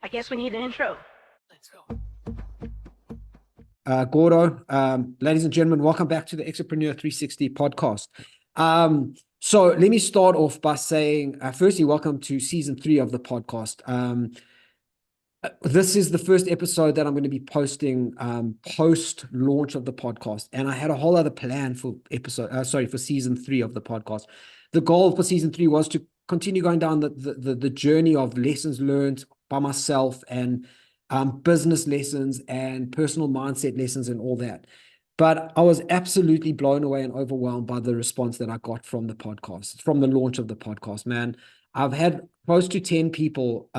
I guess we need an intro. Let's go. Gordo, ladies and gentlemen, welcome back to the Entrepreneur 360 podcast. So let me start off by saying, firstly, welcome to season 3 of the podcast. This is the first episode that I'm going to be posting post launch of the podcast, and I had a whole other plan for for season 3 of the podcast. The goal for season 3 was to continue going down the journey of lessons learned by myself and business lessons and personal mindset lessons and all that. But I was absolutely blown away and overwhelmed by the response that I got from the podcast, from the launch of the podcast, man. I've had close to 10 people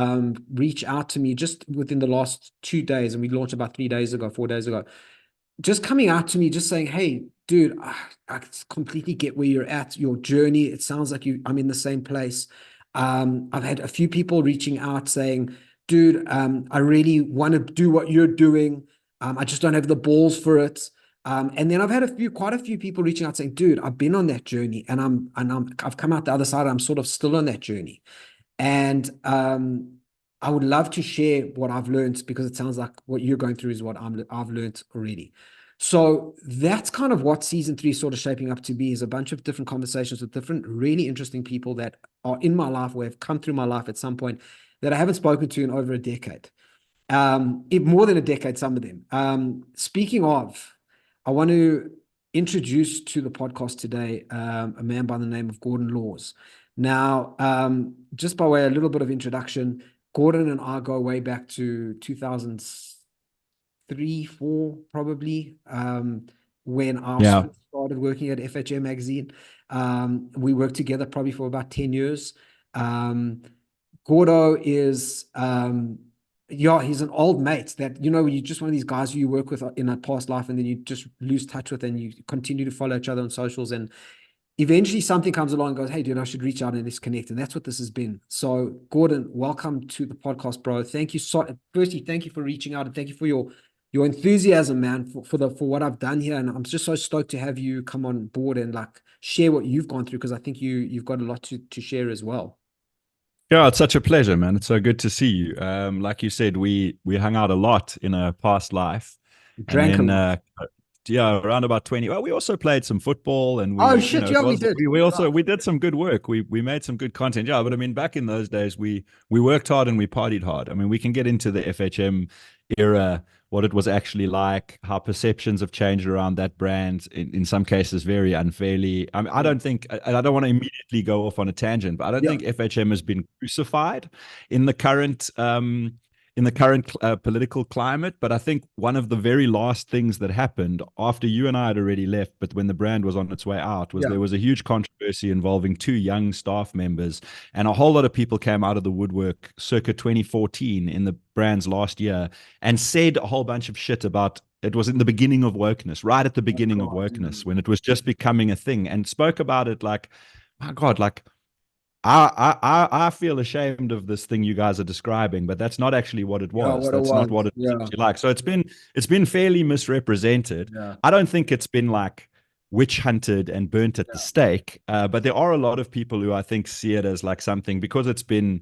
reach out to me just within the last 2 days, and we launched about 4 days ago, just coming out to me, just saying, hey, dude, I completely get where you're at, your journey. It sounds like I'm in the same place. I've had a few people reaching out saying, dude, I really want to do what you're doing. I just don't have the balls for it. And then I've had quite a few people reaching out saying, dude, I've been on that journey and I've come out the other side. I'm sort of still on that journey. And I would love to share what I've learned, because it sounds like what you're going through is what I've learned already. So that's kind of what season 3 is sort of shaping up to be, is a bunch of different conversations with different really interesting people that are in my life or have come through my life at some point that I haven't spoken to in over a decade. More than a decade, some of them. Speaking of, I want to introduce to the podcast today a man by the name of Gordon Laws. Now, just by way of a little bit of introduction, Gordon and I go way back to 2003, 4 probably, when I started working at FHM magazine. We worked together probably for about 10 years. Gordo is, he's an old mate that, you're just one of these guys who you work with in a past life, and then you just lose touch with, and you continue to follow each other on socials. And eventually something comes along and goes, hey, dude, I should reach out and let's connect. And that's what this has been. So, Gordon, welcome to the podcast, bro. Firstly, thank you for reaching out, and thank you for your enthusiasm, man, for what I've done here. And I'm just so stoked to have you come on board and like share what you've gone through, because I think you've got a lot to share as well. Yeah, it's such a pleasure, man. It's so good to see you. Like you said, we hung out a lot in a past life. Drank and a then, lot. yeah, around about 20. Well, we also played some football, and Oh shit, yeah, we did. We did some good work. We made some good content. Yeah, but I mean, back in those days, we worked hard and we partied hard. I mean, we can get into the FHM era, what it was actually like, how perceptions have changed around that brand, in some cases very unfairly. I mean, I don't want to immediately go off on a tangent, but I don't think FHM has been crucified in the current political climate. But I think one of the very last things that happened after you and I had already left, but when the brand was on its way out, was there was a huge controversy involving 2 young staff members, and a whole lot of people came out of the woodwork circa 2014 in the brand's last year and said a whole bunch of shit about, it was in the beginning of wokeness, right at the beginning of wokeness, when it was just becoming a thing, and spoke about it like, my God, like, I feel ashamed of this thing you guys are describing, but that's not actually what it was. That's not what it was actually like. So it's been fairly misrepresented. I don't think it's been like witch hunted and burnt at the stake, but there are a lot of people who I think see it as like something, because it's been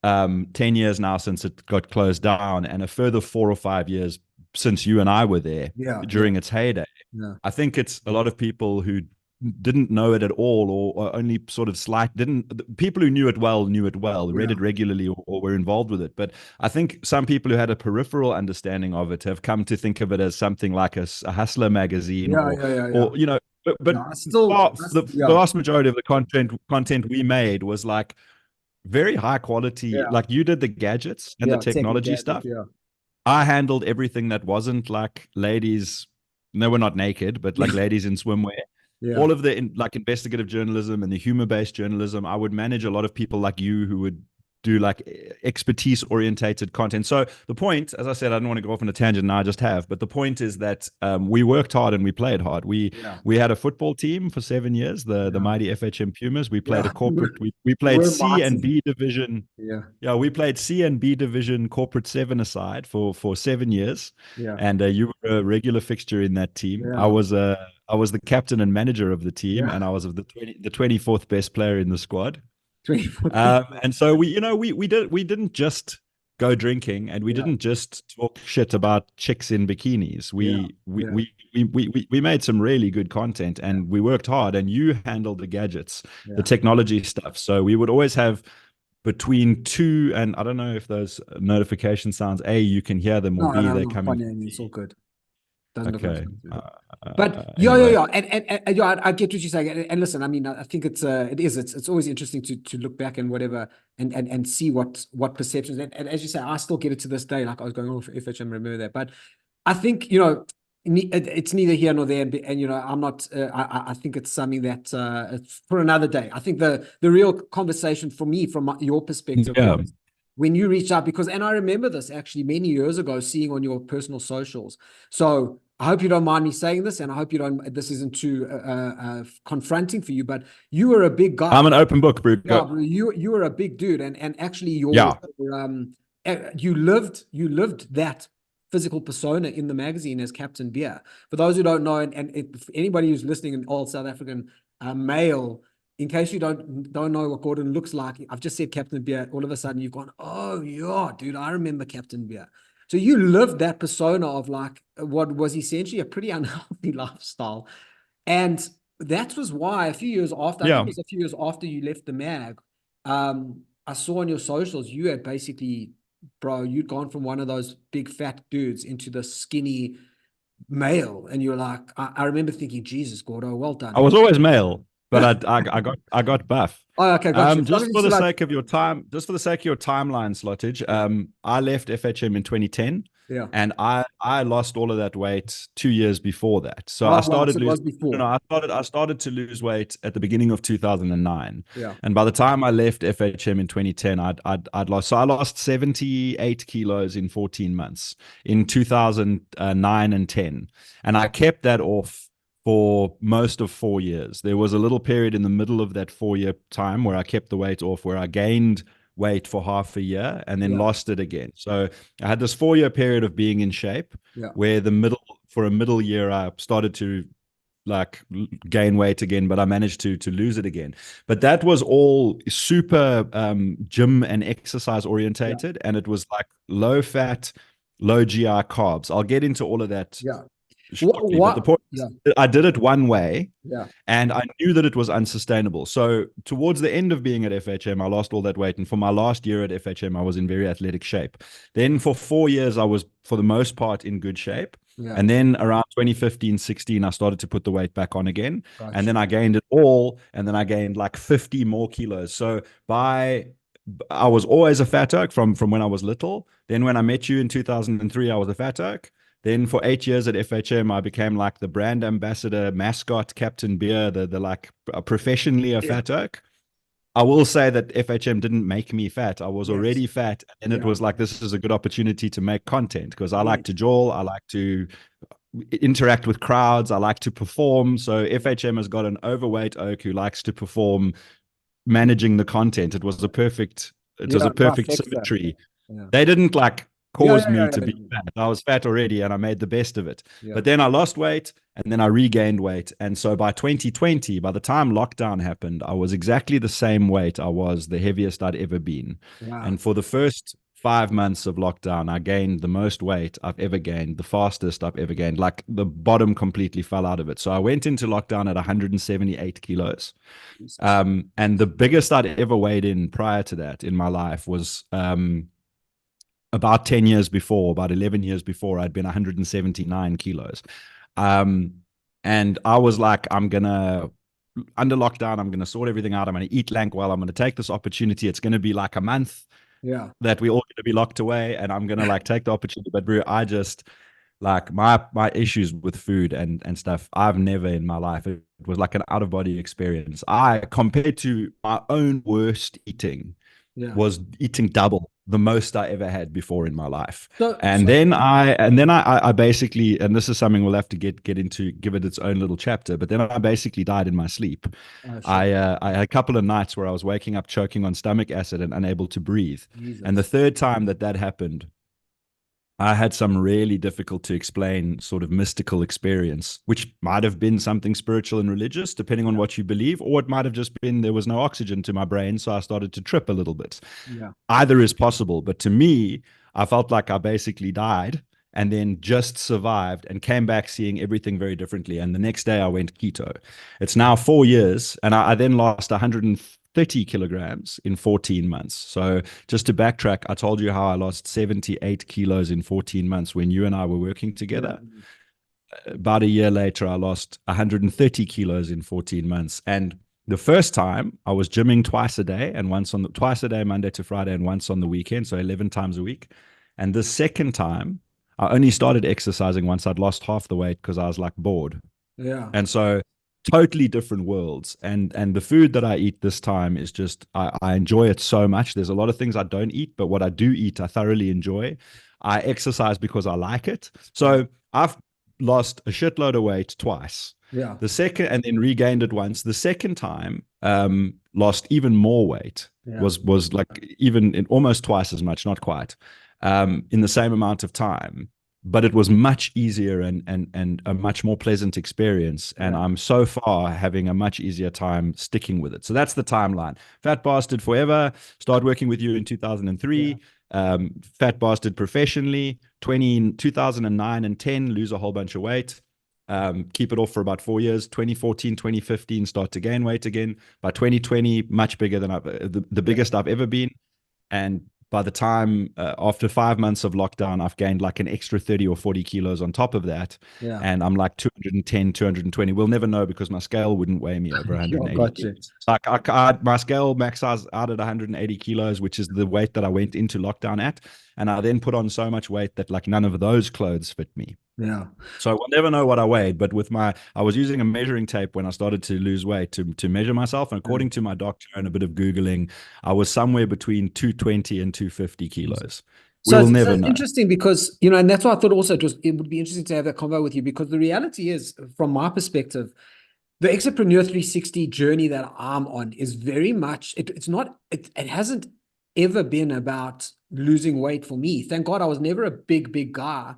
10 years now since it got closed down, and a further 4 or 5 years since you and I were there during its heyday. I think it's a lot of people who didn't know it at all, or only sort of people who knew it well, read it regularly, or were involved with it. But I think some people who had a peripheral understanding of it have come to think of it as something like a hustler magazine, or but the vast majority of the content we made was like very high quality. Like, you did the gadgets and the technology stuff. I handled everything that wasn't like ladies. No, we're not naked, but like ladies in swimwear. All of the investigative journalism and the humor-based journalism. I would manage a lot of people like you who would do like expertise-orientated content. So the point, as I said, I don't want to go off on a tangent, and I just have, but the point is that we worked hard and we played hard. We had a football team for 7 years, the mighty FHM Pumas. We played a corporate, we played C and B division. We played C and B division corporate 7-a-side for 7 years. And you were a regular fixture in that team. I was the captain and manager of the team, and I was the 24th best player in the squad. And so we didn't just go drinking, and we didn't just talk shit about chicks in bikinis. We made some really good content, and we worked hard, and you handled the gadgets, the technology stuff. So we would always have between 2 and I don't know if those notification sounds, A, you can hear them, or B, they're coming. It's all good. Doesn't Okay. But Anyway. and yeah, I get what you're saying. And listen, I mean, I think it's always interesting to look back and whatever and see what perceptions. And as you say, I still get it to this day. Like I was going, oh, for FHM, remember that. But I think, you know, it's neither here nor there. And you know, I'm not. I think it's something that it's for another day. I think the real conversation for me, from your perspective, was when you reached out, because, and I remember this actually many years ago, seeing on your personal socials. So I hope you don't mind me saying this, and I hope you don't, this isn't too confronting for you, but you were a big guy. I'm an open book, bro. Yeah, bro, you were a big dude, and actually you lived that physical persona in the magazine as Captain Beer. For those who don't know, and if anybody who's listening, an old South African male, in case you don't know what Gordon looks like, I've just said Captain Beer. All of a sudden, you've gone, oh yeah, dude, I remember Captain Beer. So you lived that persona of like what was essentially a pretty unhealthy lifestyle, and that was why a few years after, I think it was a few years after you left the mag, I saw on your socials you had basically, bro, you'd gone from one of those big fat dudes into the skinny male, and you're like, I remember thinking, Jesus, Gordo, well done. I was always male, but I got buff. Oh, okay, gotcha. Just for the sake of your time, just for the sake of your timeline, Slottage, I left FHM in 2010. Yeah. And I lost all of that weight 2 years before that. So I started I started to lose weight at the beginning of 2009. Yeah. And by the time I left FHM in 2010, I'd lost 78 kilos in 14 months in 2009 and 10. And I kept that off for most of 4 years. There was a little period in the middle of that 4-year time where I kept the weight off, where I gained weight for half a year and then lost it again. So I had this 4-year period of being in shape, where for a middle year I started to like gain weight again, but I managed to lose it again. But that was all super gym and exercise orientated, and it was like low fat, low GI carbs. I'll get into all of that. Shortly, but the point is, I did it one way, and I knew that it was unsustainable. So towards the end of being at FHM, I lost all that weight, and for my last year at FHM, I was in very athletic shape. Then for 4 years, I was for the most part in good shape, and then around 2015-16, I started to put the weight back on again, and then I gained it all, and then I gained like 50 more kilos. So I was always a fat oak from when I was little. Then when I met you in 2003, I was a fat oak. Then for 8 years at FHM, I became like the brand ambassador, mascot, Captain Beer, the like professionally a fat oak. I will say that FHM didn't make me fat. I was already fat. And it was like, this is a good opportunity to make content, because I like to jawl. I like to interact with crowds. I like to perform. So FHM has got an overweight oak who likes to perform, managing the content. It was a perfect symmetry. They didn't like caused me to be fat. I was fat already, and I made the best of it. But then I lost weight, and then I regained weight. And so by 2020, by the time lockdown happened, I was exactly the same weight I was, the heaviest I'd ever been. And for the first 5 months of lockdown, I gained the most weight I've ever gained, the fastest I've ever gained. Like the bottom completely fell out of it. So I went into lockdown at 178 kilos. And the biggest I'd ever weighed in prior to that in my life was about 10 years before, about 11 years before, I'd been 179 kilos. And I was like, under lockdown, I'm going to sort everything out. I'm going to eat lank well. I'm going to take this opportunity. It's going to be like a month that we all going to be locked away. And I'm going to like take the opportunity. But bro, I just like my issues with food and stuff, I've never in my life, it was like an out of body experience. Compared to my own worst eating, was eating double the most I ever had before in my life. Then I basically, and this is something we'll have to get into, give it its own little chapter, but then I basically died in my sleep. I had a couple of nights where I was waking up choking on stomach acid and unable to breathe. And the third time that happened, I had some really difficult to explain sort of mystical experience, which might have been something spiritual and religious, depending on what you believe, or it might have just been there was no oxygen to my brain, so I started to trip a little bit. Yeah. Either is possible, but to me, I felt like I basically died and then just survived and came back seeing everything very differently. And the next day I went keto. It's now 4 years, and I then lost 130 kilograms in 14 months. So just to backtrack, I told you how I lost 78 kilos in 14 months when you and I were working together. About a year later, I lost 130 kilos in 14 months. And the first time I was gymming twice a day, and twice a day, Monday to Friday, and once on the weekend, so 11 times a week. And the second time, I only started exercising once I'd lost half the weight because I was like bored. Yeah. And so totally different worlds. And the food that I eat this time is just I enjoy it so much. There's a lot of things I don't eat, but what I do eat, I thoroughly enjoy. I exercise because I like it. So I've lost a shitload of weight twice. Yeah. The second, and then regained it once. The second time, lost even more weight. Yeah. Was like even in almost twice as much, not quite, in the same amount of time. But it was much easier and a much more pleasant experience. And I'm so far having a much easier time sticking with it. So that's the timeline. Fat Bastard forever. Start working with you in 2003. Fat Bastard professionally. 2009 and 10, lose a whole bunch of weight. Keep it off for about 4 years. 2014, 2015, start to gain weight again. By 2020, much bigger than the biggest I've ever been. And by the time after 5 months of lockdown, I've gained like an extra 30 or 40 kilos on top of that. Yeah. And I'm like 210, 220. We'll never know because my scale wouldn't weigh me over 180 kilos. Like my scale max size out at 180 kilos, which is the weight that I went into lockdown at. And I then put on so much weight that like none of those clothes fit me. Yeah. So we'll never know what I weighed, but I was using a measuring tape when I started to lose weight to measure myself. And according to my doctor and a bit of Googling, I was somewhere between 220 and 250 kilos. So We'll never it's know. interesting because, you know, and that's why I thought also it would be interesting to have that convo with you, because the reality is, from my perspective, the Exitpreneur 360 journey that I'm on is very much, it hasn't ever been about losing weight for me. Thank God I was never a big guy.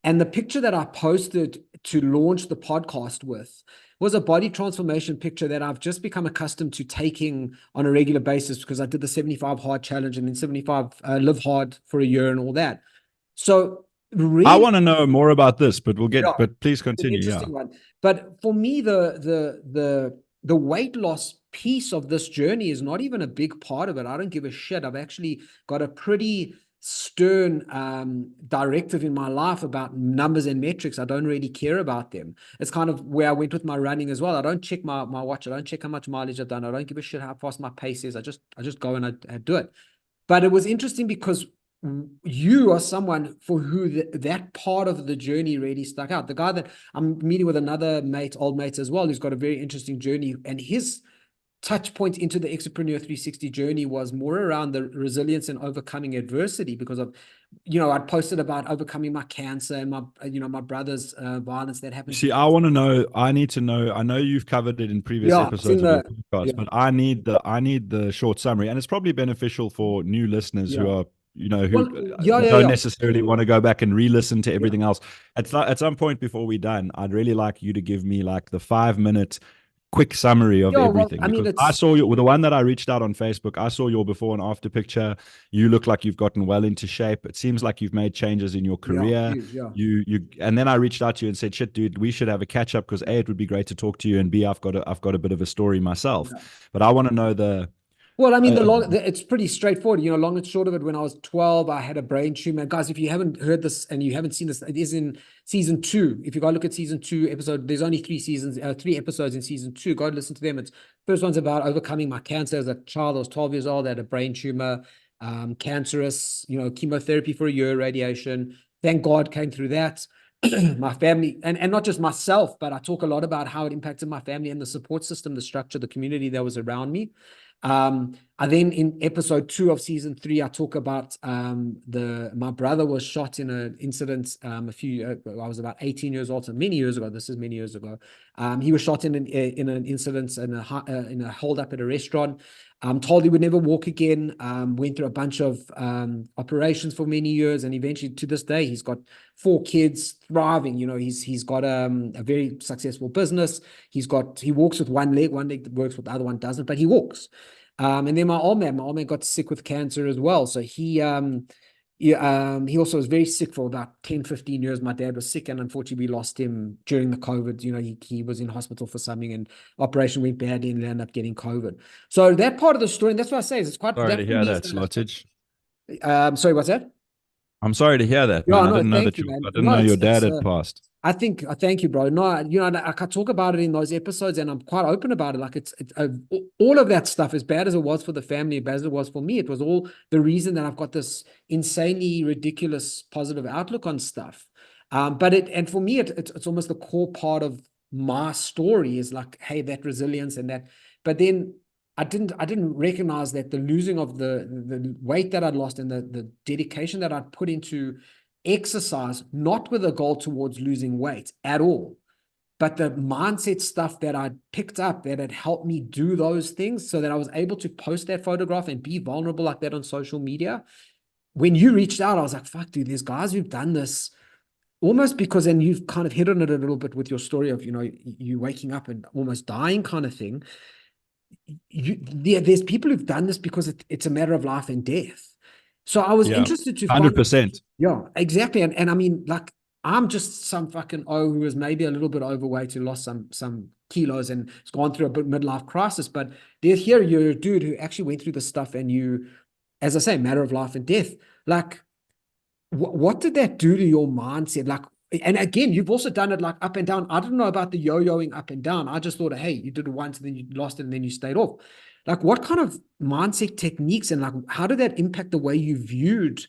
And the picture that I posted to launch the podcast with was a body transformation picture that I've just become accustomed to taking on a regular basis because I did the 75 hard challenge and then 75 live hard for a year and all that. So really, I want to know more about this, but but please continue. Interesting one. But for me, the weight loss piece of this journey is not even a big part of it. I don't give a shit. I've actually got a pretty stern directive in my life about numbers and metrics. I don't really care about them. It's kind of where I went with my running as well. I don't check my watch. I don't check how much mileage I've done. I don't give a shit how fast my pace is. I just go and I do it. But it was interesting because you are someone for who that part of the journey really stuck out. The guy that I'm meeting with, another old mate as well, who's got a very interesting journey, and his touch point into the Exitpreneur 360 journey was more around the resilience and overcoming adversity, because of, you know, I'd posted about overcoming my cancer and my brother's violence that happened. See, I want to know. I need to know. I know you've covered it in previous episodes of your podcast, but I need the short summary, and it's probably beneficial for new listeners who are, you know, who don't necessarily want to go back and re-listen to everything else. At some point before we're done, I'd really like you to give me like the 5-minute quick summary of everything. Because I saw the one that I reached out on Facebook. I saw your before and after picture. You look like you've gotten well into shape. It seems like you've made changes in your career. And then I reached out to you and said, "Shit, dude, we should have a catch up because A, it would be great to talk to you, and B, I've got a bit of a story myself." But I want to know the. Well, I mean, it's pretty straightforward. You know, long and short of it, when I was 12, I had a brain tumor. Guys, if you haven't heard this and you haven't seen this, it is in season 2. If you go look at season 2 episode, there's only 3 episodes in season 2. Go listen to them. First one's about overcoming my cancer as a child. I was 12 years old. I had a brain tumor, cancerous, you know, chemotherapy for a year, radiation. Thank God came through that. My family, and not just myself, but I talk a lot about how it impacted my family and the support system, the structure, the community that was around me. I then, in episode 2 of season 3, I talk about my brother was shot in an incident I was about 18 years old, so many years ago. This is many years ago. He was shot in an incident in a hold up at a restaurant. Told he would never walk again. Went through a bunch of operations for many years, and eventually, to this day, he's got 4 kids, thriving. You know, he's got a very successful business. He walks with one leg works with the other one doesn't, but he walks. And then my old man got sick with cancer as well. So he also was very sick for about 10, 15 years. My dad was sick, and unfortunately we lost him during the COVID. You know, he was in hospital for something, and operation went badly, and he ended up getting COVID. So that part of the story, and that's what I say, is it's quite... Sorry to hear that, Slottage. Sorry, what's that? I'm sorry to hear that, man. I didn't know that I didn't know your dad had passed. Thank you, bro. No, you know, I can talk about it in those episodes, and I'm quite open about it. Like it's all of that stuff, as bad as it was for the family, as bad as it was for me, it was all the reason that I've got this insanely ridiculous positive outlook on stuff. But for me, it's almost the core part of my story is like, hey, that resilience and that. But then I didn't recognize that the losing of the weight that I'd lost and the dedication that I'd put into exercise, not with a goal towards losing weight at all, but the mindset stuff that I picked up that had helped me do those things, so that I was able to post that photograph and be vulnerable like that on social media. When you reached out, I was like, fuck, dude, there's guys who've done this almost because, and you've kind of hit on it a little bit with your story of, you know, you waking up and almost dying kind of thing. There's people who've done this because it's a matter of life and death. So I was interested to 100%. Yeah, exactly. And I mean, like, I'm just some fucking who was maybe a little bit overweight, who lost some kilos and has gone through a bit midlife crisis. But here you're a dude who actually went through this stuff, and you, as I say, matter of life and death. Like, what did that do to your mindset? Like, and again, you've also done it like up and down. I didn't know about the yo-yoing up and down. I just thought, hey, you did it once, and then you lost it, and then you stayed off. Like, what kind of mindset techniques and like, how did that impact the way you viewed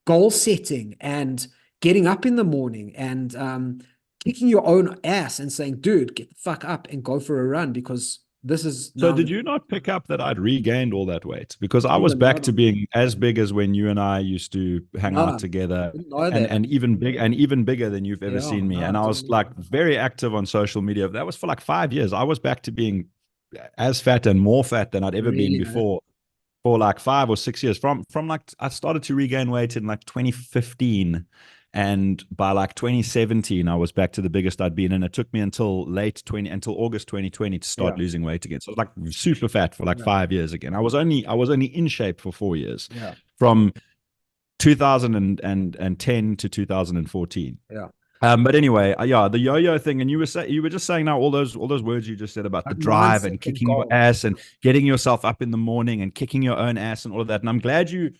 goal setting and getting up in the morning and kicking your own ass and saying, dude, get the fuck up and go for a run, because this is... So did you not pick up that I'd regained all that weight? Because I was back to being as big as when you and I used to hang out together, and even bigger than you've ever seen me. And I was like very active on social media. That was for like 5 years. I was back to being as fat and more fat than I'd ever been before. For like 5 or 6 years, from like, I started to regain weight in like 2015, and by like 2017 I was back to the biggest I'd been, and it took me until August 2020 to start losing weight again. So I was like super fat for like 5 years again. I was only in shape for 4 years, from 2010 to 2014. But anyway, the yo-yo thing, and you were just saying now all those words you just said about the drive and kicking your ass and getting yourself up in the morning and kicking your own ass and all of that. And I'm glad you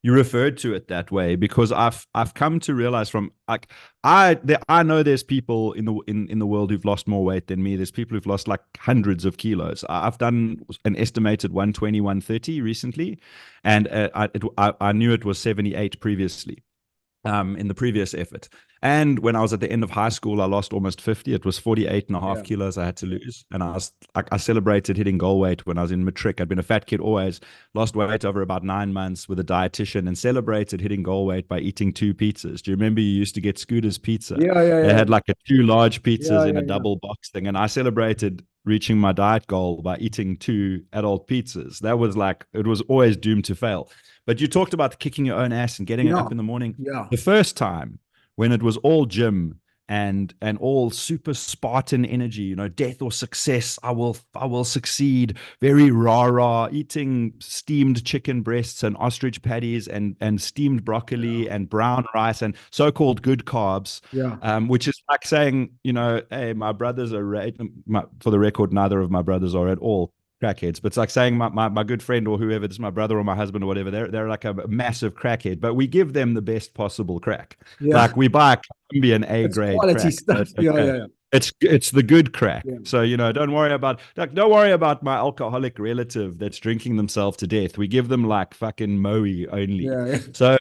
referred to it that way, because I've come to realize from like I know there's people in the world who've lost more weight than me. There's people who've lost like hundreds of kilos. I've done an estimated 120, 130 recently, and I knew it was 78 previously. In the previous effort. And when I was at the end of high school, I lost almost 50. It was 48.5 kilos I had to lose. And I celebrated hitting goal weight when I was in matric. I'd been a fat kid always, lost weight over about 9 months with a dietitian, and celebrated hitting goal weight by eating 2 pizzas. Do you remember you used to get Scooter's Pizza? They had like 2 large pizzas in a double box thing. And I celebrated reaching my diet goal by eating 2 adult pizzas. That was like, it was always doomed to fail. But you talked about kicking your own ass and getting it up in the morning. The first time, when it was all gym and all super Spartan energy, you know, death or success, I will succeed, very rah-rah, eating steamed chicken breasts and ostrich patties and steamed broccoli and brown rice and so-called good carbs, which is like saying, you know, hey, my brothers are, for the record, neither of my brothers are at all crackheads, but it's like saying my good friend or whoever, this is my brother or my husband or whatever, they're like a massive crackhead, but we give them the best possible crack. Like we buy a Colombian A-grade quality crack. stuff. It's the good crack. So, you know, don't worry about my alcoholic relative that's drinking themselves to death. We give them like fucking Moe only. So like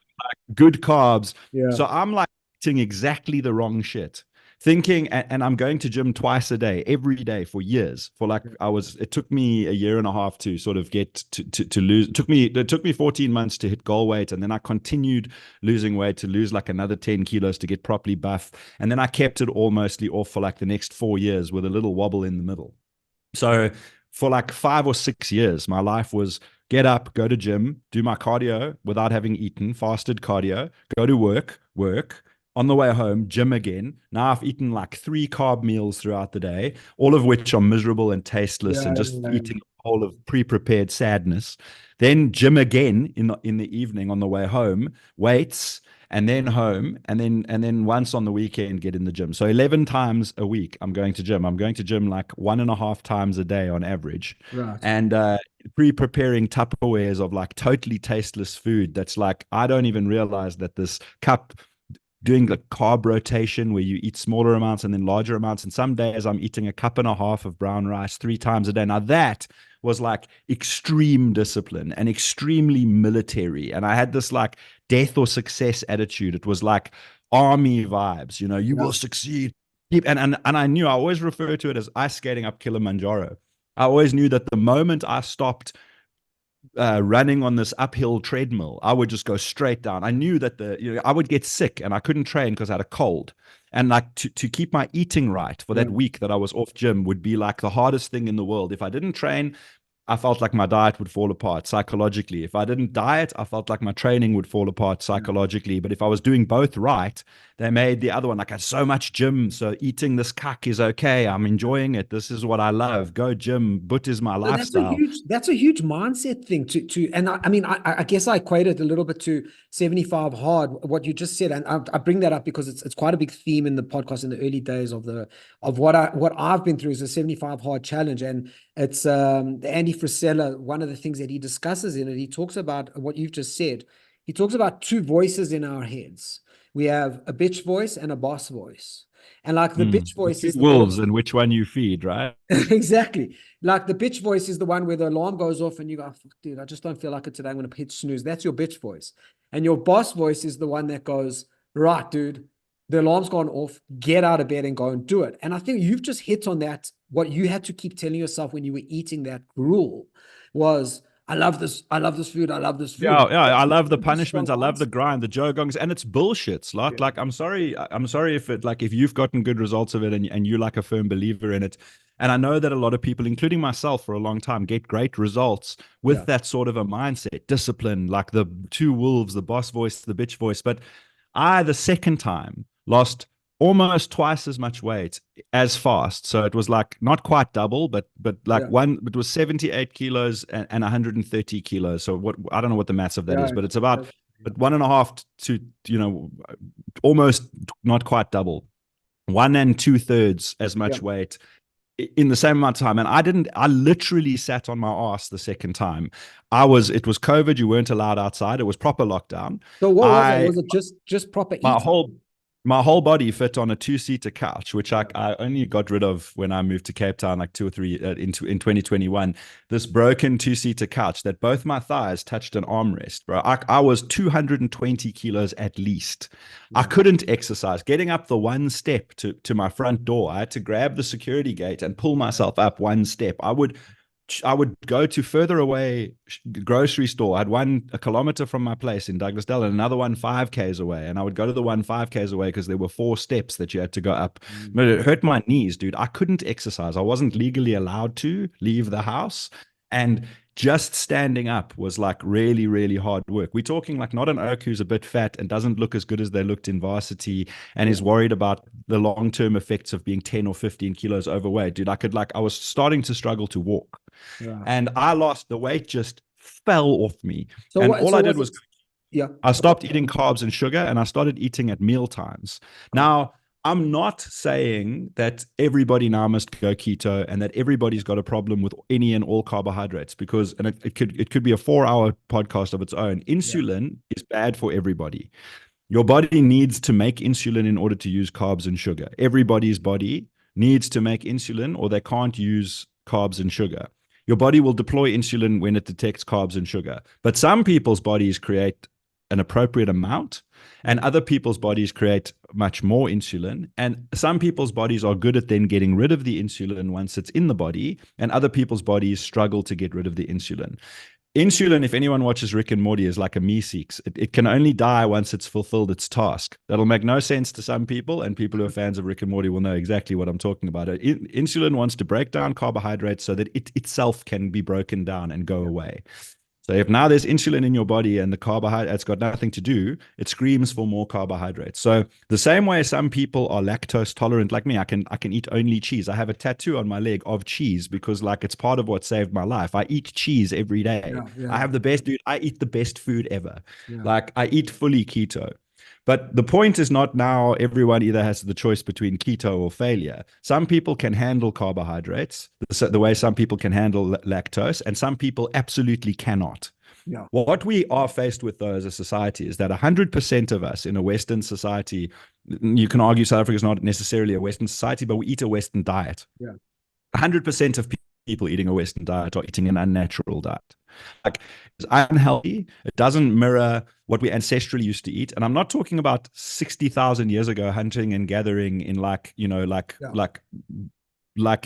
good carbs. So I'm like eating exactly the wrong shit, thinking, and I'm going to gym twice a day, every day for years. For like, it took me a year and a half to sort of get to lose. It took me 14 months to hit goal weight. And then I continued losing weight to lose like another 10 kilos to get properly buff. And then I kept it all mostly off for like the next 4 years with a little wobble in the middle. So for like 5 or 6 years, my life was get up, go to gym, do my cardio without having eaten, fasted cardio, go to work. On the way home, gym again. Now I've eaten like 3 carb meals throughout the day, all of which are miserable and tasteless and just eating a whole of pre-prepared sadness. Then gym again in the evening on the way home, weights, and then home, and then once on the weekend get in the gym. So 11 times a week I'm going to gym. I'm going to gym like 1.5 times a day on average. Right. And pre-preparing Tupperwares of like totally tasteless food that's like I don't even realize that this cup, doing the carb rotation where you eat smaller amounts and then larger amounts. And some days I'm eating 1.5 cups of brown rice 3 times a day. Now that was like extreme discipline and extremely military. And I had this like death or success attitude. It was like army vibes, you will succeed. And I knew, I always refer to it as ice skating up Kilimanjaro. I always knew that the moment I stopped running on this uphill treadmill, I would just go straight down. I knew that I would get sick and I couldn't train because I had a cold. And like to keep my eating right for that week that I was off gym would be like the hardest thing in the world. If I didn't train, I felt like my diet would fall apart psychologically. If I didn't diet, I felt like my training would fall apart psychologically. But if I was doing both right, they made the other one like I had so much gym. So eating this cuck is okay. I'm enjoying it. This is what I love. Go gym. But is my lifestyle. That's a huge mindset thing and I mean, I guess I equate it a little bit to 75 hard, what you just said. And I bring that up because it's quite a big theme in the podcast in the early days of what I've been through is a 75 hard challenge. And it's Andy Frisella, one of the things that he discusses in it, he talks about what you've just said. He talks about 2 voices in our heads. We have a bitch voice and a boss voice. And like the bitch voice is wolves, and which one you feed, right? Exactly. Like the bitch voice is the one where the alarm goes off and you go, fuck, dude, I just don't feel like it today. I'm going to hit snooze. That's your bitch voice. And your boss voice is the one that goes, right, dude, the alarm's gone off. Get out of bed and go and do it. And I think you've just hit on that. What you had to keep telling yourself when you were eating that gruel was, I love this food. I love this food. Yeah, I love the punishments. I love the grind, the jogongs, and it's bullshit, Slot. Like, I'm sorry if you've gotten good results of it and you're like a firm believer in it. And I know that a lot of people, including myself for a long time, get great results with that sort of a mindset, discipline, like the 2 wolves, the boss voice, the bitch voice. But I, the second time, lost almost twice as much weight as fast. So it was like not quite double, but like it was 78 kilos and 130 kilos. So I don't know what the maths of that is, but it's about 1.5 to, almost not quite double, 1 2/3 as much weight in the same amount of time. And I literally sat on my ass the second time. It was COVID. You weren't allowed outside. It was proper lockdown. So what was it? Was it just proper eating? My whole body fit on a 2-seater couch, which I only got rid of when I moved to Cape Town, like 2 or 3 in 2021. This broken 2-seater couch that both my thighs touched an armrest, bro. I was 220 kilos at least. I couldn't exercise. Getting up the 1 step to my front door, I had to grab the security gate and pull myself up 1 step. I would go to further away grocery store. I had one a kilometer from my place in Douglasdale and another one 5 k's away. And I would go to the one 5 k's away because there were 4 steps that you had to go up. But it hurt my knees, dude. I couldn't exercise. I wasn't legally allowed to leave the house. And just standing up was like really, really hard work. We're talking like not an oak who's a bit fat and doesn't look as good as they looked in varsity and is worried about the long-term effects of being 10 or 15 kilos overweight. Dude, I was starting to struggle to walk. And I lost, the weight just fell off me. I stopped eating carbs and sugar and I started eating at meal times. Now, I'm not saying that everybody now must go keto and that everybody's got a problem with any and all carbohydrates, because it could be a 4-hour podcast of its own. Insulin is bad for everybody. Your body needs to make insulin in order to use carbs and sugar. Everybody's body needs to make insulin or they can't use carbs and sugar. Your body will deploy insulin when it detects carbs and sugar. But some people's bodies create an appropriate amount and other people's bodies create much more insulin. And some people's bodies are good at then getting rid of the insulin once it's in the body, and other people's bodies struggle to get rid of the insulin. Insulin, if anyone watches Rick and Morty, is like a Meeseeks. It can only die once it's fulfilled its task. That'll make no sense to some people, and people who are fans of Rick and Morty will know exactly what I'm talking about. Insulin wants to break down carbohydrates so that it itself can be broken down and go away. So if now there's insulin in your body and the carbohydrate, it's got nothing to do, it screams for more carbohydrates. So the same way some people are lactose tolerant, like me, I can eat only cheese. I have a tattoo on my leg of cheese because like it's part of what saved my life. I eat cheese every day. I have the best, dude. I eat the best food ever. Like I eat fully keto. But the point is not now everyone either has the choice between keto or failure. Some people can handle carbohydrates the way some people can handle lactose, and some people absolutely cannot. Yeah. What we are faced with, though, as a society is that 100% of us in a Western society, you can argue South Africa is not necessarily a Western society, but we eat a Western diet. Yeah. 100% of people eating a Western diet are eating an unnatural diet. Like it's unhealthy. It doesn't mirror what we ancestrally used to eat. And I'm not talking about 60,000 years ago hunting and gathering in like, you know, like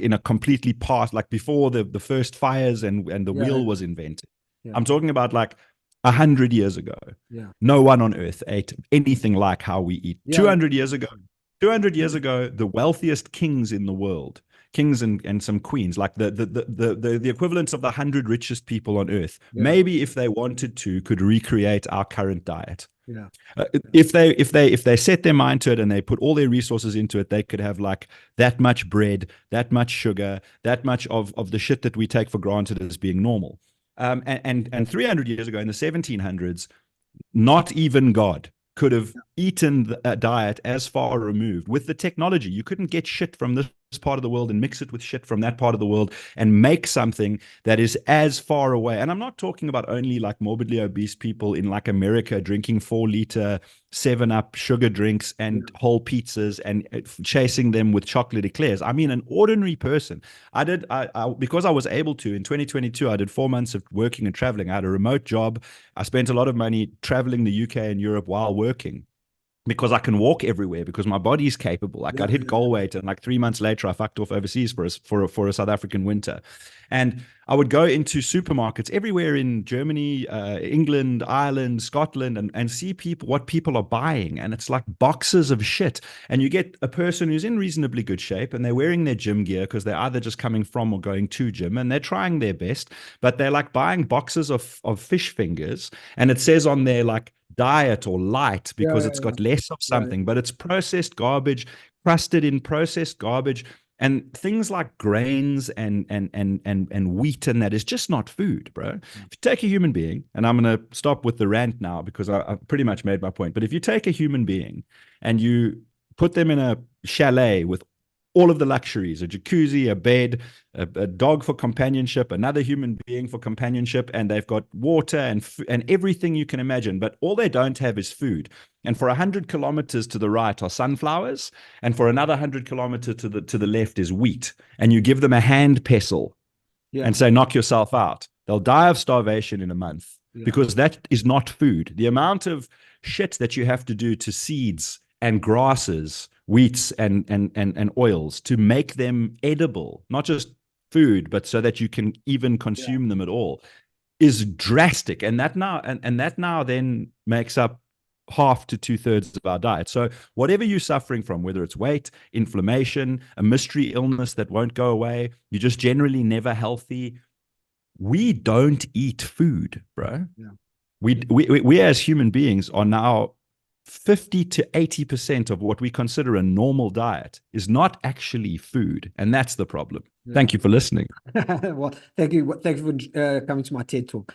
in a completely past, like before the first fires and the wheel was invented. I'm talking about like 100 years ago. No one on earth ate anything like how we eat. 200 years ago, the wealthiest kings in the world, kings and some queens, like the equivalents of the 100 richest people on earth, maybe if they wanted to, could recreate our current diet. If they set their mind to it and they put all their resources into it, they could have like that much bread, that much sugar, that much of the shit that we take for granted as being normal. And 300 years ago in the 1700s, not even God could have eaten a diet as far removed with the technology. You couldn't get shit from this part of the world and mix it with shit from that part of the world and make something that is as far away. And I'm not talking about only like morbidly obese people in like America drinking 4-liter 7-Up sugar drinks and whole pizzas and chasing them with chocolate eclairs. I mean, an ordinary person. Because I was able to in 2022, I did 4 months of working and traveling. I had a remote job. I spent a lot of money traveling the UK and Europe while working, because I can walk everywhere, because my body's capable. Like I'd hit goal weight, and like 3 months later, I fucked off overseas for a South African winter. And I would go into supermarkets everywhere in Germany, England, Ireland, Scotland, and see what people are buying. And it's like boxes of shit. And you get a person who's in reasonably good shape and they're wearing their gym gear because they're either just coming from or going to gym, and they're trying their best, but they're like buying boxes of fish fingers, and it says on there like diet or light because it's got less of something, but it's processed garbage, crusted in processed garbage. And things like grains and wheat, and that is just not food, bro. If you take a human being, and I'm going to stop with the rant now because I've pretty much made my point, but if you take a human being and you put them in a chalet with all of the luxuries, a jacuzzi, a bed, a dog for companionship, another human being for companionship, and they've got water and everything you can imagine, but all they don't have is food. And for 100 kilometers to the right are sunflowers, and for another 100 kilometers to the left is wheat. And you give them a hand pestle and say, knock yourself out. They'll die of starvation in a month because that is not food. The amount of shit that you have to do to seeds and grasses, wheats and oils to make them edible, not just food, but so that you can even consume them at all, is drastic. And that now then makes up half to 2/3 of our diet. So whatever you're suffering from, whether it's weight, inflammation, a mystery illness that won't go away, you're just generally never healthy, we don't eat food, bro. We as human beings are now 50 to 80% of what we consider a normal diet is not actually food. And that's the problem. Thank you for listening. Well, thank you. Thank you for coming to my TED Talk.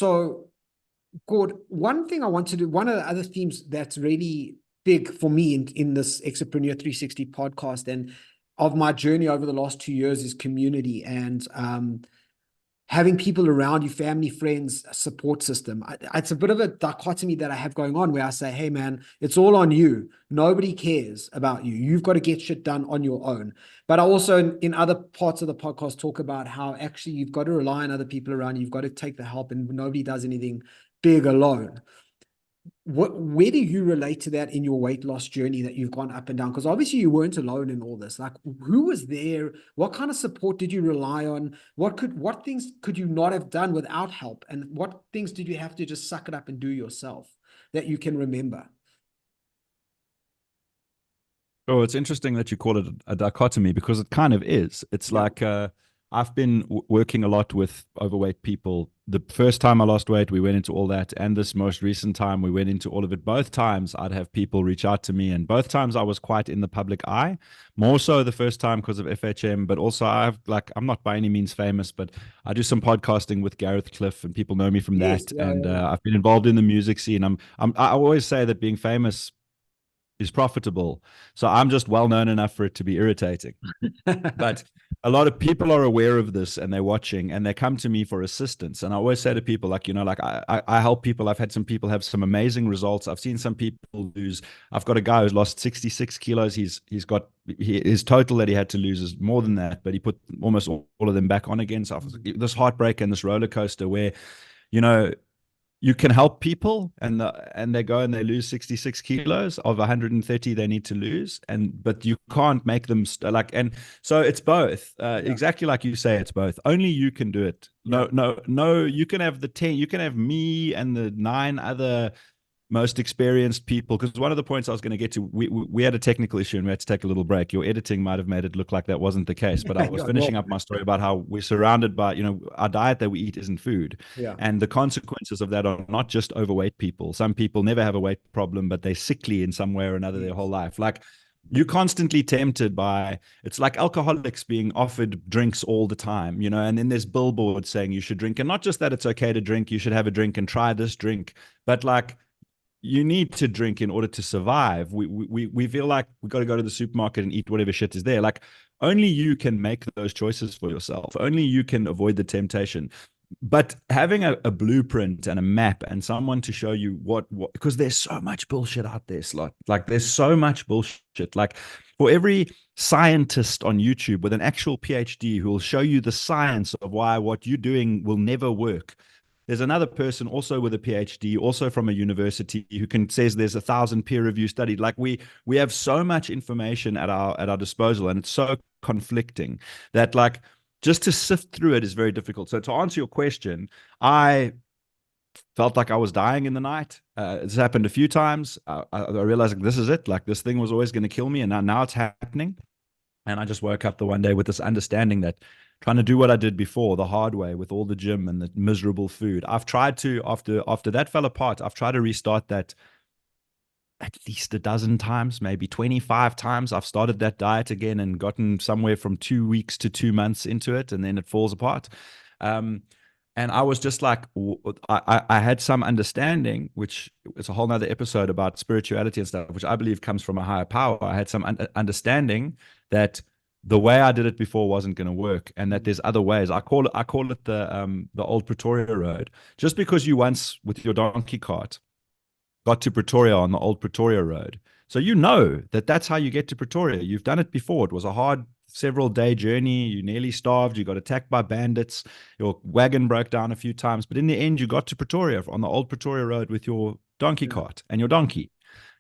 So, Gord, one thing I want to do, one of the other themes that's really big for me in this Extrapreneur 360 podcast and of my journey over the last 2 years is community and having people around you, family, friends, support system. It's a bit of a dichotomy that I have going on where I say, hey, man, it's all on you. Nobody cares about you. You've got to get shit done on your own. But I also, in other parts of the podcast, talk about how actually you've got to rely on other people around you. You've got to take the help and nobody does anything big alone. Where do you relate to that in your weight loss journey that you've gone up and down? Because obviously you weren't alone in all this. Like, who was there? What kind of support did you rely on? What things could you not have done without help? And what things did you have to just suck it up and do yourself that you can remember? Oh, it's interesting that you call it a dichotomy because it kind of is. It's like I've been working a lot with overweight people. The first time I lost weight, we went into all that. And this most recent time, we went into all of it. Both times I'd have people reach out to me. And both times I was quite in the public eye, more so the first time because of FHM. But also I'm not by any means famous, but I do some podcasting with Gareth Cliff and people know me from that. I've been involved in the music scene. I always say that being famous is profitable. So I'm just well known enough for it to be irritating. But a lot of people are aware of this and they're watching and they come to me for assistance. And I always say to people, like, I help people. I've had some people have some amazing results. I've seen some people lose. I've got a guy who's lost 66 kilos. His total that he had to lose is more than that, but he put almost all of them back on again. So this heartbreak and this roller coaster where, you can help people and they go and they lose 66 kilos of 130 they need to lose. But you can't make them and so it's both, exactly like you say, it's both. Only you can do it. No, you can have you can have me and the 9 other most experienced people, because one of the points I was going to get to, we had a technical issue and we had to take a little break. Your editing might have made it look like that wasn't the case, but I was finishing up my story about how we're surrounded by, our diet that we eat isn't food. Yeah. And the consequences of that are not just overweight people. Some people never have a weight problem, but they're sickly in some way or another their whole life. Like, you're constantly tempted by, it's like alcoholics being offered drinks all the time, and then there's billboards saying you should drink. And not just that it's okay to drink, you should have a drink and try this drink, but like, you need to drink in order to survive. We feel like we got to go to the supermarket and eat whatever shit is there. Like, only you can make those choices for yourself. Only you can avoid the temptation. But having a blueprint and a map and someone to show you what because there's so much bullshit out there, Slot. Like, there's so much bullshit. Like, for every scientist on YouTube with an actual PhD who will show you the science of why what you're doing will never work, there's another person also with a PhD, also from a university, who says there's 1,000 peer review studies. Like, we have so much information at our disposal, and it's so conflicting that, like, just to sift through it is very difficult. So to answer your question, I felt like I was dying in the night. It's happened a few times. I realized, like, this is it. Like, this thing was always going to kill me, and now it's happening. And I just woke up the one day with this understanding that trying to do what I did before the hard way with all the gym and the miserable food, I've tried to, after that fell apart, I've tried to restart that at least a dozen times, maybe 25 times. I've started that diet again and gotten somewhere from 2 weeks to 2 months into it, and then it falls apart. And I was just like, I had some understanding, which is a whole nother episode about spirituality and stuff, which I believe comes from a higher power. I had some understanding that the way I did it before wasn't going to work, and that there's other ways. I call it the old Pretoria road. Just because you once with your donkey cart got to Pretoria on the old Pretoria road, so that's how you get to Pretoria. You've done it before. It was a hard several-day journey. You nearly starved. You got attacked by bandits. Your wagon broke down a few times, but in the end, you got to Pretoria on the old Pretoria road with your donkey cart and your donkey.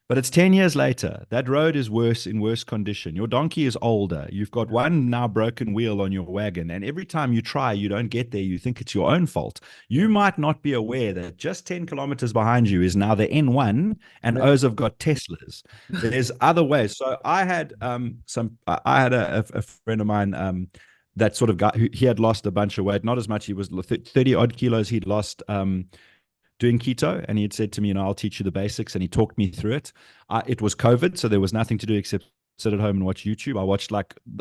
But it's 10 years later. That road is in worse condition. Your donkey is older. You've got one now broken wheel on your wagon. And every time you try, you don't get there. You think it's your own fault. You might not be aware that just 10 kilometers behind you is now the N1, and O's have got Teslas. There's other ways. So I had a friend of mine that sort of guy, he had lost a bunch of weight, not as much. He was 30 odd kilos. He'd lost doing keto, and he had said to me, I'll teach you the basics, and he talked me through it. It was COVID, so there was nothing to do except sit at home and watch YouTube.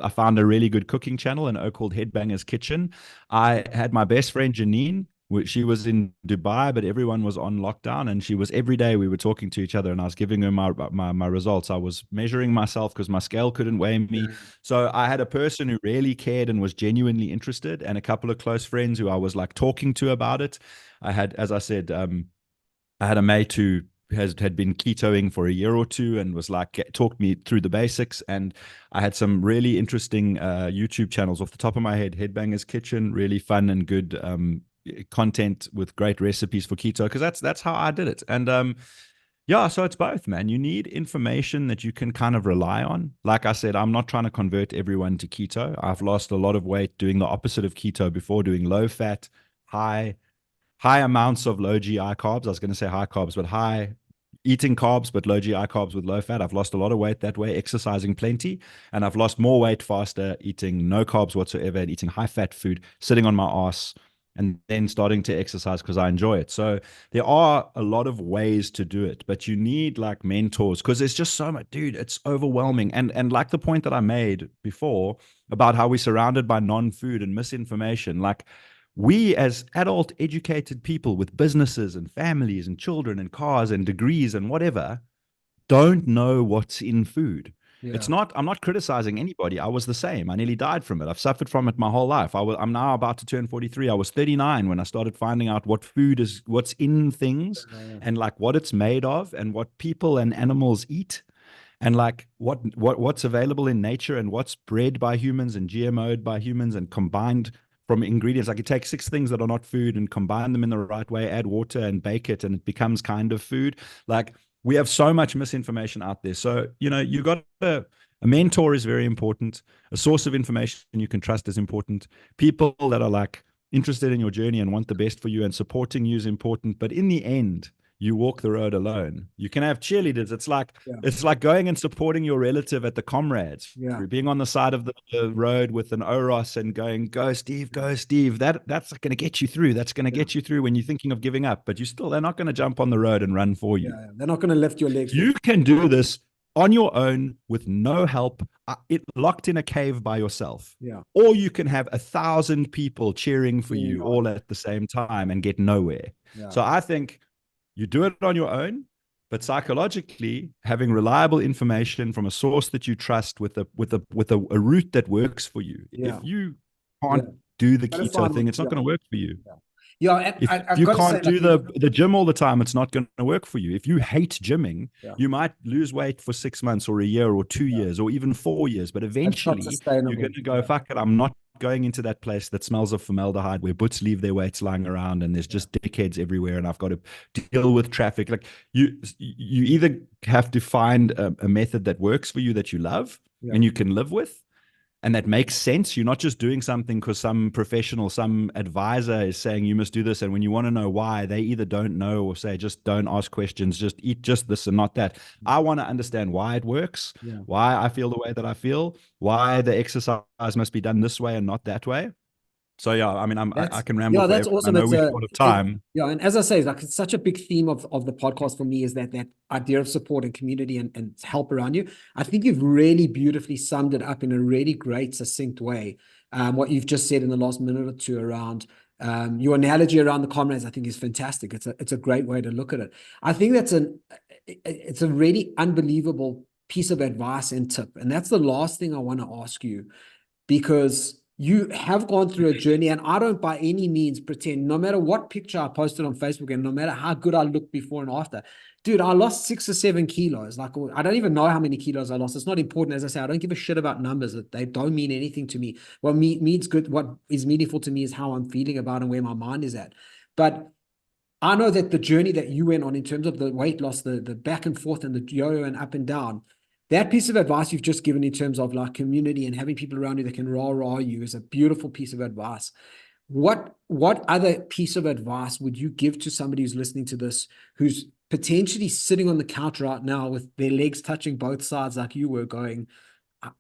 I found a really good cooking channel, an O called Headbanger's Kitchen. I had my best friend Janine She was in Dubai, but everyone was on lockdown, and she was every day we were talking to each other, and I was giving her my results. I was measuring myself because my scale couldn't weigh me. So I had a person who really cared and was genuinely interested, and a couple of close friends who I was like talking to about it. I had, as I said, I had a mate who had been ketoing for a year or two and was like talked me through the basics. And I had some really interesting YouTube channels off the top of my head. Headbangers Kitchen, really fun and good content with great recipes for keto, because that's how I did it. And yeah, so it's both, man. You need information that you can kind of rely on. Like I said, I'm not trying to convert everyone to keto. I've lost a lot of weight doing the opposite of keto before, doing low fat, high amounts of low GI carbs. I was going to say high carbs, but high eating carbs, but low GI carbs with low fat. I've lost a lot of weight that way, exercising plenty. And I've lost more weight faster, eating no carbs whatsoever and eating high fat food, sitting on my ass, and then starting to exercise because I enjoy it. So there are a lot of ways to do it, but you need like mentors, because there's just so much, dude, it's overwhelming. And like the point that I made before about how we're surrounded by non-food and misinformation, like we as adult educated people with businesses and families and children and cars and degrees and whatever don't know what's in food. Yeah. I'm not criticizing anybody. I was the same. I nearly died from it. I've suffered from it my whole life. I'm now about to turn 43. I was 39 when I started finding out what food is, what's in things, and like what it's made of and what people and animals eat, and like what's available in nature and what's bred by humans and GMO'd by humans and combined from ingredients. Like you take 6 things that are not food and combine them in the right way, add water and bake it, and it becomes kind of food. Like we have so much misinformation out there. So, you got a mentor is very important. A source of information you can trust is important. People that are like interested in your journey and want the best for you and supporting you is important. But in the end, you walk the road alone. You can have cheerleaders. It's like going and supporting your relative at the comrades. Yeah. Being on the side of the road with an Oros and going, go Steve, go Steve. That's going to get you through. That's going to get you through when you're thinking of giving up. But they're not going to jump on the road and run for you. Yeah. They're not going to lift your legs. You can do this on your own with no help, locked in a cave by yourself. Yeah. Or you can have 1,000 people cheering for you all at the same time and get nowhere. Yeah. So I think you do it on your own, but psychologically, having reliable information from a source that you trust with a route that works for you. Yeah. If you can't do the keto thing, it's not going to work for you. Yeah, if you can't do the gym all the time, it's not going to work for you. If you hate gymming, you might lose weight for 6 months or a year or 2 years or even 4 years. But eventually, you're going to go, fuck it, I'm not going into that place that smells of formaldehyde where butts leave their weights lying around and there's just dickheads everywhere and I've got to deal with traffic. Like you either have to find a method that works for you, that you love and you can live with, and that makes sense. You're not just doing something because some professional, some advisor is saying you must do this. And when you want to know why, they either don't know or say, just don't ask questions, just eat just this and not that. I want to understand why it works, why I feel the way that I feel, why the exercise must be done this way and not that way. So yeah, I mean, I can ramble. Yeah, that's awesome. I know we're short of time. And as I say, like it's such a big theme of the podcast for me is that idea of support and community and help around you. I think you've really beautifully summed it up in a really great, succinct way. What you've just said in the last minute or two around your analogy around the comrades, I think is fantastic. It's a great way to look at it. I think it's a really unbelievable piece of advice and tip. And that's the last thing I want to ask you, because you have gone through a journey, and I don't by any means pretend, no matter what picture I posted on Facebook and no matter how good I look before and after, dude, I lost 6 or 7 kilos. Like, I don't even know how many kilos I lost. It's not important. As I say, I don't give a shit about numbers. They don't mean anything to me. What means good, what is meaningful to me is how I'm feeling about and where my mind is at. But I know that the journey that you went on in terms of the weight loss, the back and forth and the yo-yo and up and down, that piece of advice you've just given in terms of like community and having people around you that can rah you is a beautiful piece of advice. What other piece of advice would you give to somebody who's listening to this, who's potentially sitting on the couch right now with their legs touching both sides like you were, going,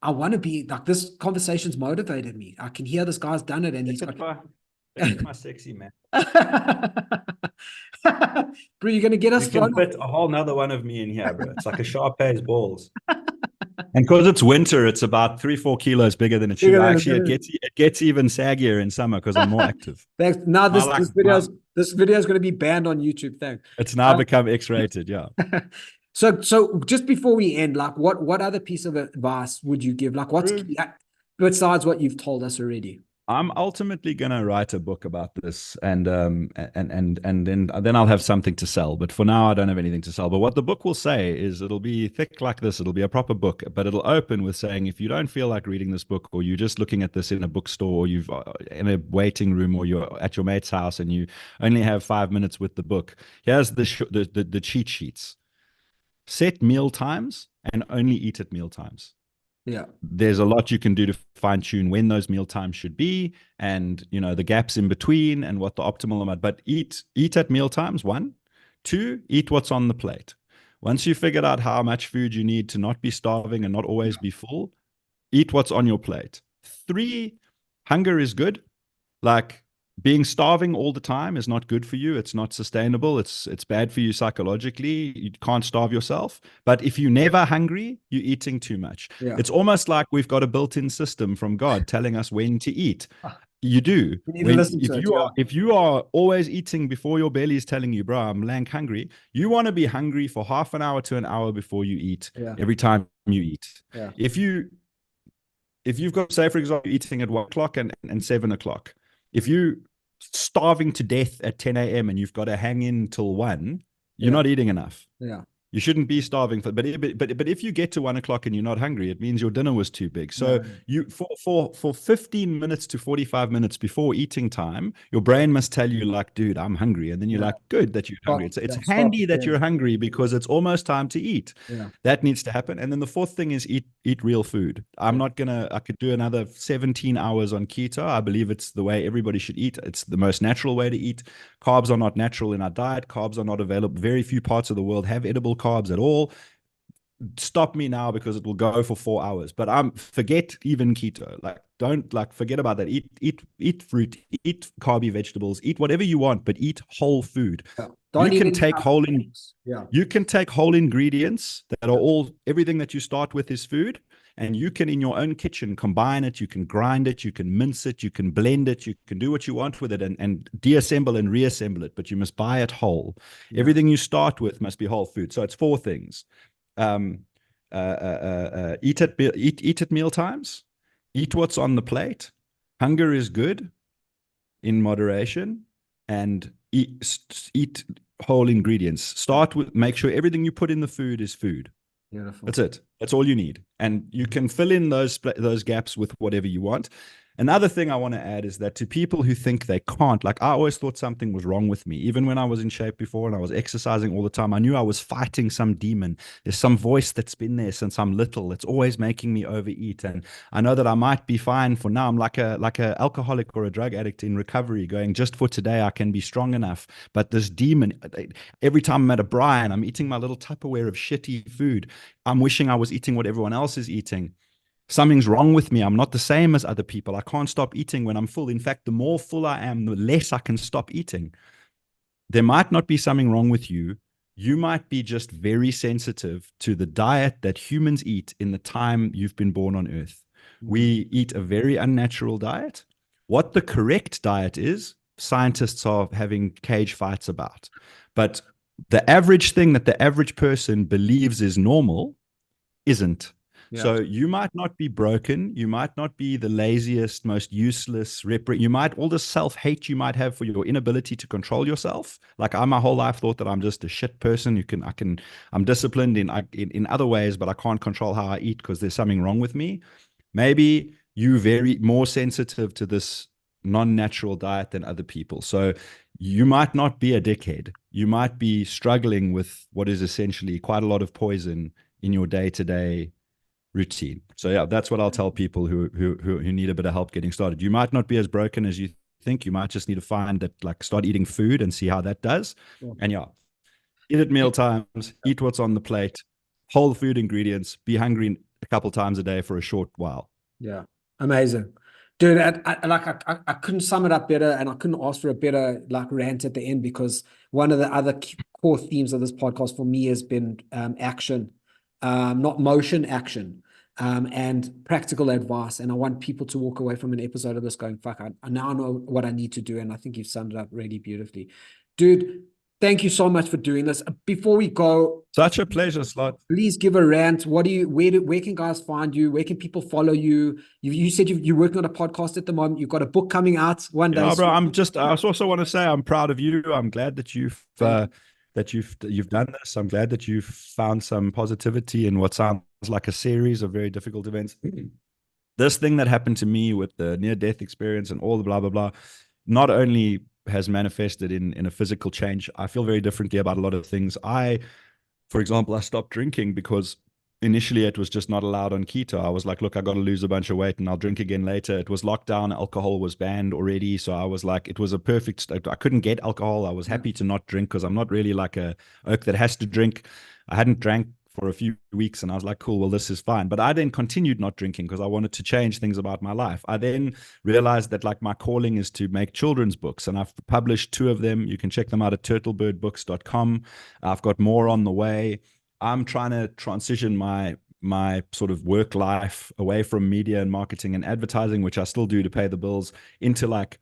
I want to be like, this conversation's motivated me. I can hear this guy's done it and he's got my sexy man. Bro, you're going to get us you can fit a whole nother one of me in here, bro. It's like a Sharpei's balls. And because it's winter, it's about 3-4 kilos bigger than it should. Bigger than Actually, it it gets even saggier in summer because I'm more active. Thanks. Now My, like, this video is going to be banned on YouTube. Thanks. it's now become X-rated. Yeah. So just before we end, like what other piece of advice would you give? Like what's key, besides what you've told us already? I'm ultimately going to write a book about this, and then I'll have something to sell. But for now, I don't have anything to sell. But what the book will say is it'll be thick like this. It'll be a proper book, but it'll open with saying, if you don't feel like reading this book, or you're just looking at this in a bookstore, or you've in a waiting room, or you're at your mate's house and you only have 5 minutes with the book, here's the cheat sheets. Set meal times and only eat at meal times. Yeah. There's a lot you can do to fine tune when those meal times should be, and the gaps in between, and what the optimal amount. But eat at meal times. 1, 2, eat what's on the plate. Once you figured out how much food you need to not be starving and not always be full, eat what's on your plate. 3, hunger is good. Like, being starving all the time is not good for you. It's not sustainable. It's bad for you psychologically. You can't starve yourself. But if you're never hungry, you're eating too much. Yeah. It's almost like we've got a built-in system from God telling us when to eat. You do. If you are always eating before your belly is telling you, bro, I'm lank hungry, you want to be hungry for half an hour to an hour before you eat. Every time you eat. Yeah. If you've got, say, for example, eating at 1 o'clock and 7 o'clock, if you starving to death at 10 a.m. and you've got to hang in till 1, you're not eating enough. Yeah. You shouldn't be starving but if you get to 1 o'clock and you're not hungry, it means your dinner was too big. So you for 15 minutes to 45 minutes before eating time, your brain must tell you, like, dude, I'm hungry. And then you're like, good that you're hungry. It's handy that you're hungry, because it's almost time to eat. That needs to happen. And then the 4th thing is eat real food. I could do another 17 hours on keto. I believe it's the way everybody should eat. It's the most natural way to eat. Carbs are not natural in our diet. Carbs are not available. Very few parts of the world have edible carbs at all. Stop me now, because it will go for 4 hours. But forget even keto. Forget about that. Eat fruit, eat carby vegetables, eat whatever you want, but eat whole food. You can take whole ingredients that are everything that you start with is food, and you can, in your own kitchen, combine it. You can grind it, you can mince it, you can blend it, you can do what you want with it, and deassemble and reassemble it, but you must buy it whole. Everything you start with must be whole food. So it's 4 things. Eat at meal times, eat what's on the plate, hunger is good in moderation, and eat whole ingredients. Make sure everything you put in the food is food. Beautiful. That's it. That's all you need. And you can fill in those gaps with whatever you want. Another thing I want to add is that to people who think they can't, like, I always thought something was wrong with me. Even when I was in shape before and I was exercising all the time, I knew I was fighting some demon. There's some voice that's been there since I'm little. It's always making me overeat. And I know that I might be fine for now. I'm like a alcoholic or a drug addict in recovery, going, just for today, I can be strong enough. But this demon, every time I'm at a braai and I'm eating my little Tupperware of shitty food, I'm wishing I was eating what everyone else is eating. Something's wrong with me. I'm not the same as other people. I can't stop eating when I'm full. In fact, the more full I am, the less I can stop eating. There might not be something wrong with you. You might be just very sensitive to the diet that humans eat in the time you've been born on earth. We eat a very unnatural diet. What the correct diet is, scientists are having cage fights about. But the average thing that the average person believes is normal isn't. Yeah. So you might not be broken. You might not be the laziest, most useless. You might, all the self-hate you might have for your inability to control yourself. Like, I my whole life thought that I'm just a shit person. I'm disciplined in other ways, but I can't control how I eat because there's something wrong with me. Maybe you very more sensitive to this non-natural diet than other people. So you might not be a dickhead. You might be struggling with what is essentially quite a lot of poison in your day-to-day routine. So yeah, that's what I'll tell people who need a bit of help getting started. You might not be as broken as you think. You might just need to find that, like, start eating food and see how that does. And yeah, eat at meal times, eat what's on the plate, whole food ingredients, be hungry a couple times a day for a short while. Yeah, amazing. Dude, I couldn't sum it up better, and I couldn't ask for a better rant at the end, because one of the other core themes of this podcast for me has been action. Not motion, action. and practical advice. And I want people to walk away from an episode of this going, fuck, I now know what I need to do. And I think you've summed it up really beautifully. Dude, thank you so much for doing this. Before we go, such a pleasure, Slot. Please give a rant. Where can guys find you? Where can people follow you? You said you're working on a podcast at the moment. You've got a book coming out one day. Yeah, bro. I also want to say I'm proud of you. I'm glad that you've done this. I'm glad that you've found some positivity in what sounds like a series of very difficult events. This thing that happened to me with the near-death experience and all the blah blah blah, not only has manifested in a physical change. I feel very differently about a lot of things. For example, I stopped drinking because initially it was just not allowed on keto. I was like, look, I got to lose a bunch of weight and I'll drink again later. It was lockdown. Alcohol was banned already. So I was like, it was a perfect, I couldn't get alcohol. I was happy to not drink because I'm not really like a oak that has to drink. I hadn't drank for a few weeks and I was like, cool, well, this is fine. But I then continued not drinking because I wanted to change things about my life. I then realized that like my calling is to make children's books, and I've published 2 of them. You can check them out at turtlebirdbooks.com. I've got more on the way. I'm trying to transition my sort of work life away from media and marketing and advertising, which I still do to pay the bills, into like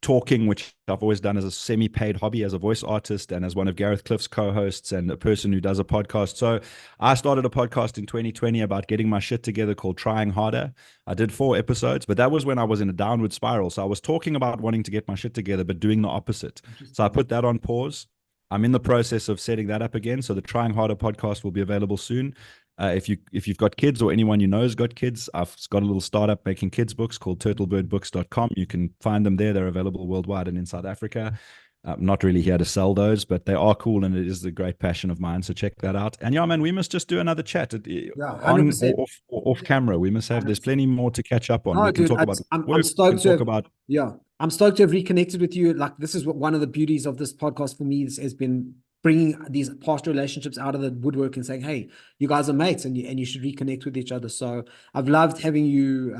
talking, which I've always done as a semi-paid hobby as a voice artist and as one of Gareth Cliff's co-hosts and a person who does a podcast. So I started a podcast in 2020 about getting my shit together called Trying Harder. I did 4 episodes, but that was when I was in a downward spiral. So I was talking about wanting to get my shit together, but doing the opposite. So I put that on pause. I'm in the process of setting that up again. So the Trying Harder podcast will be available soon. If you've got kids or anyone you know has got kids, I've got a little startup making kids books called turtlebirdbooks.com. You can find them there. They're available worldwide and in South Africa. I'm not really here to sell those, but they are cool and it is a great passion of mine. So check that out. And yeah, man, we must just do another chat on or off camera. We must have, there's plenty more to catch up on. No, we can dude, talk about I'm work, stoked we can talk about. Yeah, I'm stoked to have reconnected with you. Like, this is one of the beauties of this podcast for me has been bringing these past relationships out of the woodwork and saying, hey, you guys are mates and you should reconnect with each other. So I've loved having you,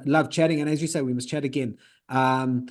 loved chatting. And as you say, we must chat again. And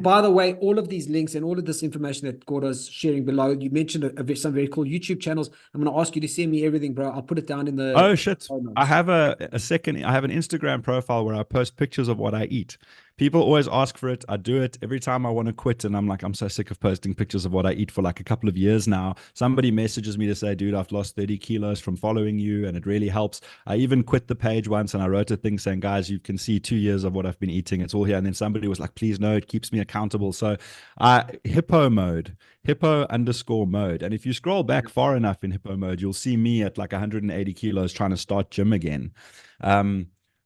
by the way, all of these links and all of this information that Gord is sharing below, you mentioned some very cool YouTube channels. I'm going to ask you to send me everything, bro. I'll put it down in the. Oh shit! I have I have an Instagram profile where I post pictures of what I eat. People always ask for it. I do it every time I want to quit. And I'm like, I'm so sick of posting pictures of what I eat for like a couple of years now. Somebody messages me to say, dude, I've lost 30 kilos from following you. And it really helps. I even quit the page once and I wrote a thing saying, guys, you can see 2 years of what I've been eating. It's all here. And then somebody was like, please no, it keeps me accountable. So hippo mode. Hippo_mode. And if you scroll back far enough in hippo mode, you'll see me at like 180 kilos trying to start gym again.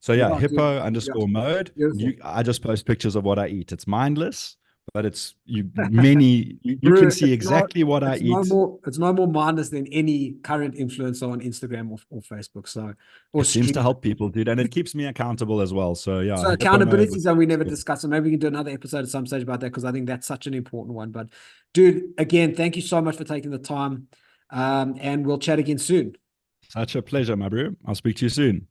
So yeah, hippo_mode. I just post pictures of what I eat. It's mindless, but it's you can see exactly what I eat. It's no more mindless than any current influencer on Instagram or Facebook. So it seems to help people, dude, and it keeps me accountable as well. So yeah. So accountability is that we never discussed. So maybe we can do another episode at some stage about that because I think that's such an important one. But dude, again, thank you so much for taking the time. And we'll chat again soon. Such a pleasure, my bro. I'll speak to you soon.